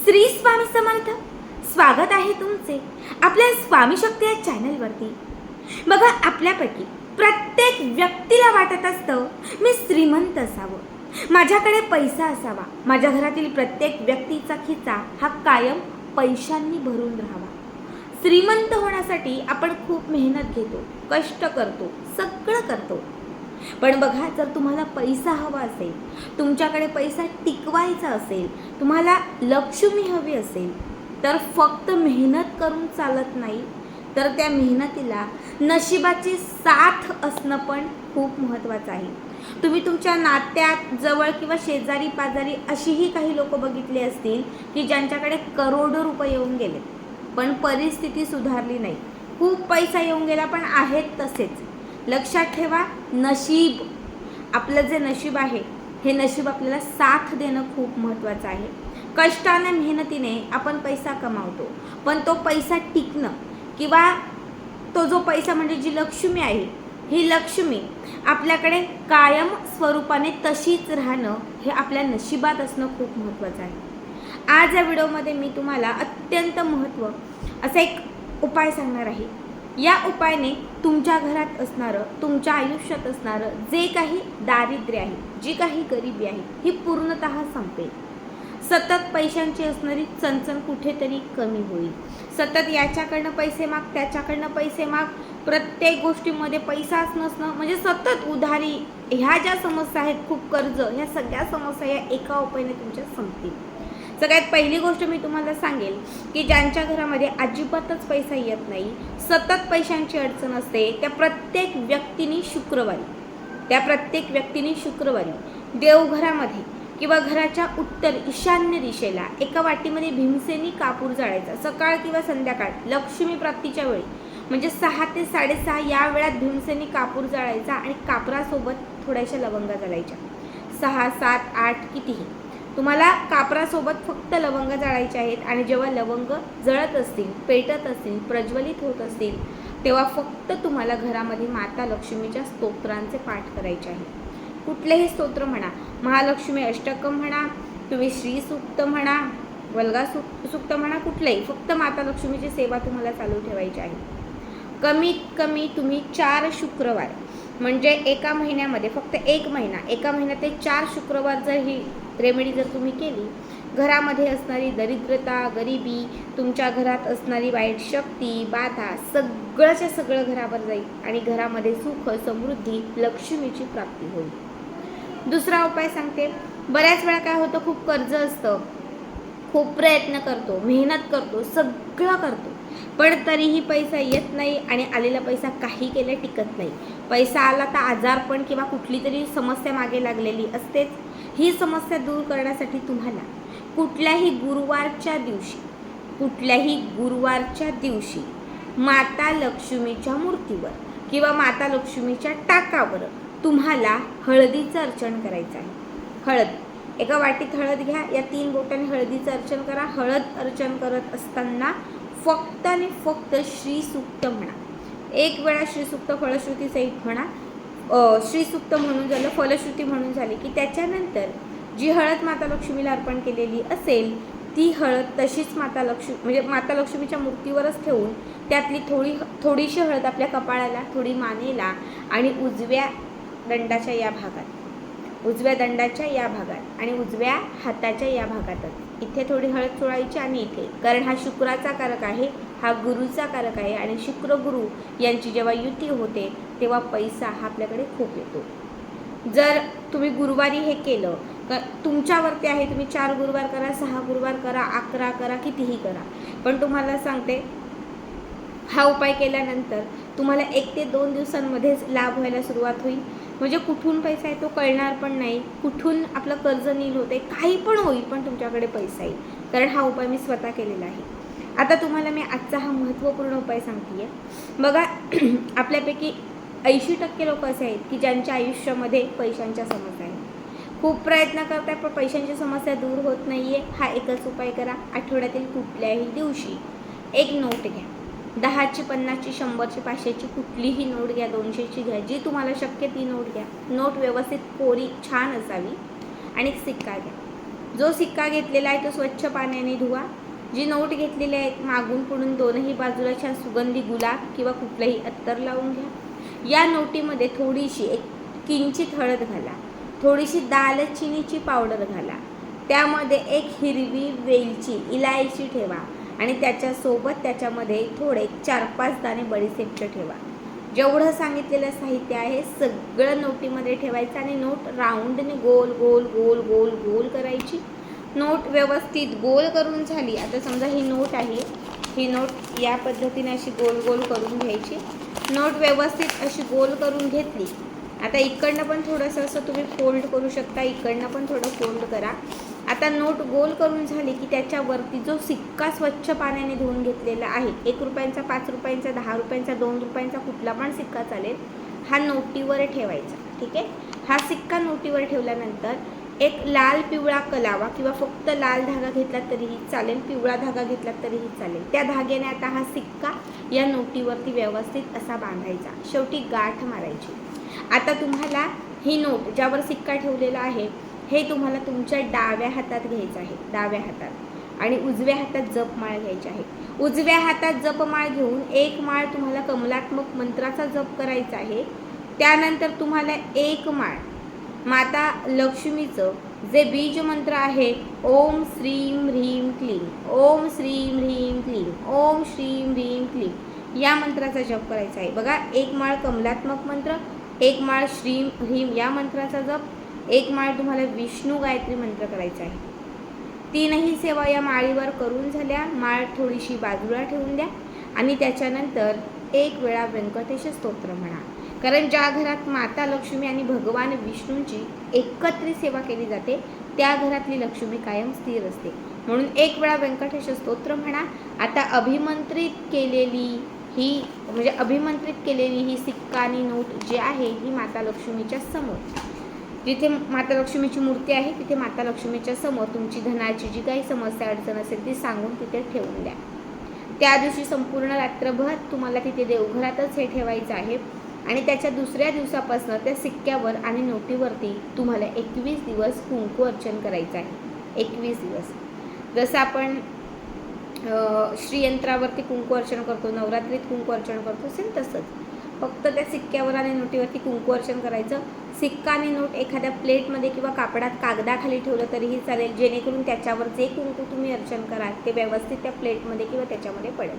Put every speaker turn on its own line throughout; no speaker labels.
श्री स्वामी समर्थ. स्वागत आहे तुमचे आपल्या स्वामी शक्ती या चॅनलवरती. बघा, आपल्यापैकी प्रत्येक व्यक्तीला वाटत असतं मी श्रीमंत असावं, माझ्याकडे पैसा असावा, माझ्या घरातील प्रत्येक व्यक्तीचा खिसा हा कायम पैशांनी भरून राहावा. श्रीमंत होण्यासाठी आपण खूप मेहनत घेतो, कष्ट करतो, सगळं करतो. पण बघा, जर तुम्हाला पैसा हवा असेल, तुमच्याकडे पैसा टिकवायचा असेल, तुम्हाला लक्ष्मी हवी असेल, तर फक्त मेहनत करून चालत नाही, तर त्या मेहनतीला नशिबाची साथ असणं पण खूप महत्त्वाचं आहे. तुम्ही तुमच्या नात्यात जवळ किंवा शेजारी पाजारी अशीही काही लोक बघितली असतील की ज्यांच्याकडे करोडो रुपये येऊन गेले, पण परिस्थिती सुधारली नाही. खूप पैसा येऊन गेला पण आहेत तसेच. लक्षात ठेवा, नशीब, आपलं जे नशीब आहे हे नशीब आपल्याला साथ देणं खूप महत्त्वाचं आहे. कष्टाने मेहनतीने आपण पैसा कमावतो, पण तो पैसा टिकणं किंवा तो जो पैसा म्हणजे जी लक्ष्मी आहे, ही लक्ष्मी आपल्याकडे कायम स्वरूपाने तशीच राहणं हे आपल्या नशिबात असणं खूप महत्त्वाचं आहे. आज या व्हिडिओमध्ये मी तुम्हाला अत्यंत महत्त्व असा एक उपाय सांगणार आहे. या उपायाने तुमच्या घरात असणारं, तुमच्या आयुष्यात असणारं जे काही दारिद्र्य आहे, जी काही गरिबी आहे, ही पूर्णतः संपेल. सतत पैशांची असणारी चणचण कुठेतरी कमी होईल. सतत याच्याकडनं पैसे माग, त्याच्याकडनं पैसे माग, प्रत्येक गोष्टीमध्ये पैसाच नसणं, म्हणजे सतत उधारी, ह्या ज्या समस्या आहेत, खूप कर्ज, ह्या सगळ्या समस्या या एका उपायाने तुमच्या संपतील. सगळ्यात पहिली गोष्ट मी तुम्हाला सांगेल की ज्यांच्या घरामध्ये अजिबातच पैसा येत नाही, सतत पैशांची अडचण असते, त्या प्रत्येक व्यक्तीने शुक्रवारी देवघरामध्ये किंवा घराच्या उत्तर ईशान्य दिशेला एका वाटीमध्ये भीमसेनी कापूर जाळायचा. सकाळ किंवा संध्याकाळ लक्ष्मी प्राप्तीच्या वेळी, म्हणजे 6 ते 6:30 या वेळात भीमसेनी कापूर जाळायचा आणि कापरासोबत थोड्याशा लवंगा जाळायच्या. 6, 7, 8 कितीही, तुम्हाला कापरासोबत फक्त लवंग जाळायचे आहेत. आणि जेव्हा लवंग जळत असतील, पेटत असतील, प्रज्वलित होत असतील, तेव्हा फक्त तुम्हाला घरामध्ये माता लक्ष्मीच्या स्तोत्रांचे पाठ करायचे आहे. कुठलेही स्तोत्र म्हणा, महालक्ष्मी अष्टकम म्हणा, तुम्ही श्री सूक्त म्हणा, वल्गा सूक्त म्हणा, कुठलेही, फक्त माता लक्ष्मीची सेवा तुम्हाला चालू ठेवायची आहे. कमीत कमी तुम्ही 4 शुक्रवार, म्हणजे एका महिन्यामध्ये फक्त एक महिन्यात ते 4 शुक्रवार जर ही रेमेडी जर तुम्ही केली, घरामध्ये असणारी दरिद्रता, गरिबी, तुमच्या घरात असणारी वाईट शक्ती, बाधा, सगळंच्या सगळं घरावर जाईल आणि घरामध्ये सुख, समृद्धी, लक्ष्मीची प्राप्ती होईल. दुसरा उपाय सांगते. बऱ्याच वेळा काय होतं, खूप कर्ज असतं, खूप प्रयत्न करतो, मेहनत करतो, सगळं करतो, पण तरीही पैसा येत नाही आणि आलेला पैसा काही केलं टिकत नाही. पैसा आला तर आजारपण किंवा कुठली तरी समस्या मागे लागलेली असतेच. ही समस्या दूर करण्यासाठी तुम्हाला कुठल्याही गुरुवारच्या दिवशी माता लक्ष्मीच्या मूर्तीवर किंवा माता लक्ष्मीच्या टाकावर तुम्हाला हळदीचं अर्चन करायचं आहे. हळद, एका वाटीत हळद घ्या, या 3 बोटांनी हळदीचं अर्चन करा. हळद अर्चन करत असताना फक्त आणि फक्त श्रीसूक्त म्हणा. एक वेळा श्रीसूक्त फलश्रुतीसहित म्हणा. श्रीसूक्त म्हणून झालं, फलश्रुती म्हणून झाली की त्याच्यानंतर जी हळद माता लक्ष्मीला अर्पण केलेली असेल, ती हळद तशीच माता लक्ष्मीच्या मूर्तीवरच ठेवून त्यातली थोडीशी हळद आपल्या कपाळाला, थोडी मानेला आणि उजव्या दंडाच्या या भागात आणि उजव्या हाताच्या या भागातच इथे थोडी हळद चोळायची आणि इथे, कारण हा शुक्राचा कारक आहे, हा गुरुचा कारक आहे आणि शुक्र गुरु यांची जेव्हा युती होते तेव्हा पैसा हा आपल्याकडे खूप येतो. जर तुम्ही गुरुवारी हे केलं, तुमच्यावरती आहे, तुम्ही 4 गुरुवार करा, 6 गुरुवार करा, 11 करा, कितीही करा, पण तुम्हाला सांगते, हा उपाय केल्यानंतर तुम्हाला 1 ते 2 दिवसांमध्येच लाभ व्हायला सुरुवात होईल. म्हणजे कुठून पैसा येतो कळणार पण नाही, कुठून आपलं कर्ज नील होते, काही पण होईल, पण तुमच्याकडे पैसा येईल, कारण हा उपाय मी स्वतः केलेला आहे. आता तुम्हाला मी आजचा हा महत्त्वपूर्ण उपाय सांगते. बघा, आपल्यापैकी 80% लोक असे आहेत की ज्यांच्या आयुष्यामध्ये पैशांच्या समस्या आहेत. खूप प्रयत्न करताय पण पैशांची समस्या दूर होत नाही आहे. हा एकच उपाय करा. आठवड्यातील कुठल्याही दिवशी एक नोट घ्या, 10ची, 50ची, 100ची, 500ची, कुठलीही नोट घ्या, 200ची घ्या, जी तुम्हाला शक्य ती नोट घ्या. नोट व्यवस्थित कोरी छान असावी आणि एक सिक्का घ्या. जो सिक्का घेतलेला आहे तो स्वच्छ पाण्याने धुवा. जी नोट घेतलेली आहे मागून पुढून दोनही बाजूला छान सुगंधी गुलाब किंवा कुठलंही अत्तर लावून घ्या. या नोटीमध्ये थोडीशी एक किंचित हळद घाला, थोडीशी दालचिनीची पावडर घाला, त्यामध्ये एक हिरवी वेलची इलायची ठेवा आणि त्याच्यासोबत त्याच्यामध्ये थोडे 4-5 दाणे बडीशेपचे ठेवा. जेवढं सांगितलेलं साहित्य आहे सगळं नोटीमध्ये ठेवायचं आणि नोट राऊंडने गोल गोल गोल गोल गोल करायची. नोट व्यवस्थित गोल करून झाली. आता समजा ही नोट आहे, ही नोट या पद्धतीने अशी गोल गोल करून घ्यायची. नोट व्यवस्थित अशी गोल करून घेतली. आता इकडनं पण थोडंसं असं तुम्ही फोल्ड करू शकता, इकडनं पण थोडं फोल्ड करा. आता नोट गोल करून झाली की त्याच्यावरती जो सिक्का स्वच्छ पाण्याने धुवून घेतलेला आहे, 1 रुपयांचा, 5 रुपयांचा, 10 रुपयांचा, 2 रुपयांचा कुठला पण सिक्का चालेल, हा नोटीवर ठेवायचा. ठीक आहे. हा सिक्का नोटीवर ठेवल्यानंतर एक लाल पिवळा कलावा किंवा फक्त लाल धागा घेतला तरीही चालेल, पिवळा धागा घेतला तरीही चालेल. त्या धाग्याने आता हा सिक्का या नोटीवरती व्यवस्थित असा बांधायचा. शेवटी गाठ मारायची. आता तुम्हाला ही नोट ज्यावर सिक्का ठेवलेला आहे हे तुम्हाला तुमच्या डाव्या हातात घ्यायचं आहे, डाव्या हातात, आणि उजव्या हातात जपमाळ घ्यायची आहे. उजव्या हातात जपमाळ घेऊन एक माळ तुम्हाला कमलात्मक मंत्राचा जप करायचा आहे. त्यानंतर तुम्हाला एक माळ माता लक्ष्मीचं जे बीज मंत्र आहे, ओम श्रीम ह्रीम क्लीम, ओम श्रीम ह्रीम क्लीम, ओम श्रीम ह्रीम क्लीम, या मंत्राचा जप करायचा आहे. बघा, एक माळ कमलात्मक मंत्र, एक माळ श्रीम ह्रीम या मंत्राचा जप, एक माळ तुम्हाला विष्णू गायत्री मंत्र करायचा आहे. तीनही सेवा या माळीवर करून झाल्या. माळ थोडीशी बाजूला ठेवून द्या आणि त्याच्यानंतर एक वेळा व्यंकटेश स्तोत्र म्हणा. कारण ज्या घरात माता लक्ष्मी आणि भगवान विष्णूंची एकत्रित सेवा केली जाते त्या घरातली लक्ष्मी कायम स्थिर असते. म्हणून एक वेळा व्यंकटेश स्तोत्र म्हणा. आता अभिमंत्रित केलेली ही सिक्का आणि नोट जी आहे ही माता लक्ष्मीच्या समोर, जिथे माता लक्ष्मीची मूर्ती आहे तिथे माता लक्ष्मीच्या समोर तुमची धनाची जी काही समस्या अडचण असेल ती सांगून तिथे ठेवून द्या. त्या दिवशी संपूर्ण रात्रभर तुम्हाला तिथे देवघरातच हे ठेवायचं आहे आणि त्याच्या दुसऱ्या दिवसापासून त्या सिक्क्यावर आणि नोटीवरती तुम्हाला 21 दिवस कुंकू अर्चन करायचं आहे. 21 दिवस. जसं आपण श्रीयंत्रावरती कुंकू अर्चन करतो, नवरात्रीत कुंकू अर्चन करतो, असेल तसंच फक्त त्या सिक्क्यावर आणि नोटीवरती कुंकू अर्चन करायचं. सिक्का आणि नोट एखाद्या प्लेटमध्ये किंवा कागदाखाली ठेवलं तरीही चालेल, जेणेकरून त्याच्यावर जे कुंकू तुम्ही अर्चन कराल ते व्यवस्थित त्या प्लेटमध्ये किंवा त्याच्यामध्ये पडेल.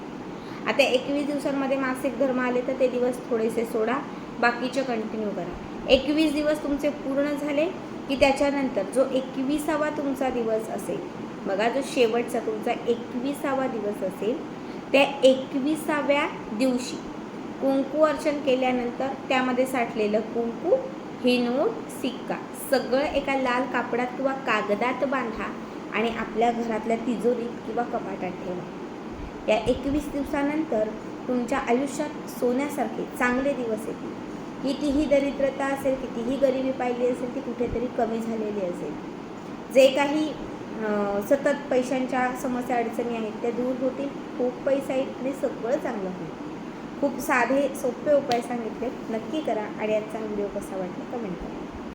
आता 21 दिवसांमध्ये मासिक धर्म आले तर ते दिवस थोडेसे सोडा, बाकीचे कंटिन्यू करा. 21 दिवस तुमचे पूर्ण झाले की त्याच्यानंतर जो 21वा तुमचा दिवस असेल, बघा, जो शेवटचा तुमचा 21वा दिवस असेल, त्या 21व्या दिवशी कुंकू अर्चन केल्यानंतर त्यामध्ये साठलेलं कुंकू, ही नोट, सिक्का सगळं एका लाल कापडात किंवा कागदात बांधा आणि आपल्या घरातल्या तिजोरीत किंवा कपाटात ठेवा. या 21 दिवसानंतर तुमच्या आयुष्यात सोन्यासारखे चांगले दिवस येतील. कितीही दरिद्रता असेल, कितीही गरिबी पाहिली असेल ती कुठेतरी कमी झालेली असेल. जे काही सतत पैशांच्या समस्या अडचणी आहेत त्या दूर होतील. खूप पैसा येईल आणि सगळं चांगलं होईल. खूप साधे सोपे उपाय सांगितले, नक्की करा आणि आजचा व्हिडिओ कसा वाटला कमेंट करा.